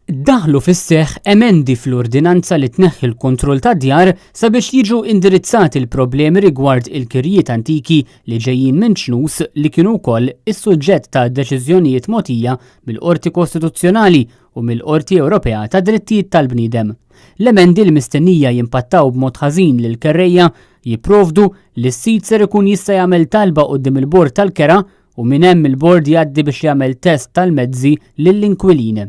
Daħlu fis-seħħ emendi fl-ordinanza li tneħħi l-kontroll ta' djar sabiex jiġu indirizzati l-problemi rigward il-kirjiet antiki li ġejjin minn ċnus li kienu wkoll is-suġġett ta' deċiżjonijiet mogħtija mill-Qorti Kostituzzjonali u mill-Qorti Ewropea ta' Drittijiet tal-Bniedem. L-emendi l-mistennija jimpattaw b'mod ħażin lil kerrejja jipprovdu li s-sit ser ikun jista' jagħmel talba quddiem il-bord tal-kera u minn hemm il-bord jgħaddi biex jagħmel test tal-mezzi lill-inkwilin.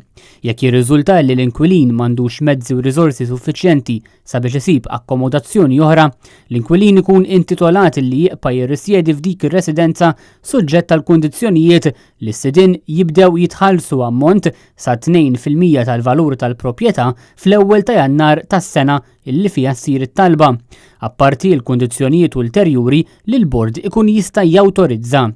Jekk jirriżulta li l-inkwilin m'għandux mezzi u riżorsi suffiċjenti sabiex isib akkomodazzjoni oħra, l-inkwilin ikun intitolat li jibqa' jirrisjedi f'dik ir-residenza suġġett tal-kundizzjonijiet li s-sidin jibdew jitħallsu ammont sa 2% tal-valur tal-proprjetà fl-ewwel ta' Jannar tas-sena illi fiha ssir it-talba. Apparti l-kundizzjonijiet ulterjuri li l-bord ikun jista' jawtorizza.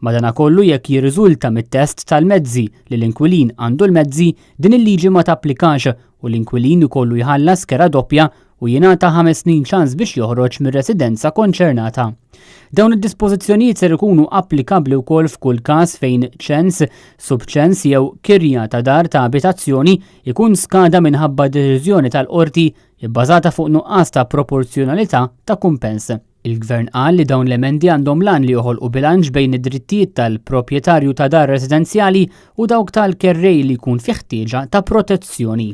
Madankollu jekk jirriżulta mit-test tal-mezzi li l-inkwilin għandu l-mezzi, din il-liġi ma tapplikax u l-inkwilin ikollu jħallas kera doppja u jingħata 5 snin ċans biex joħroġ mir-residenza konċernata. Dawn id-dispożizzjonijiet ser ikunu applikabbli wkoll f'kull każ fejn ċens, subċens jew kirja ta' dar ta' abitazzjoni ikun skada minħabba deċiżjoni tal-qorti bbażata fuq nuqqas ta' proporzjonalità ta' kumpens. Il-Gvern qal li dawn l-emendi għandhom lan li joħolqu bilanċ bejn id-drittijiet tal-proprjetarju ta' dar residenzjali u dawk tal-kerrej li jkun fi ħtieġa ta' protezzjoni.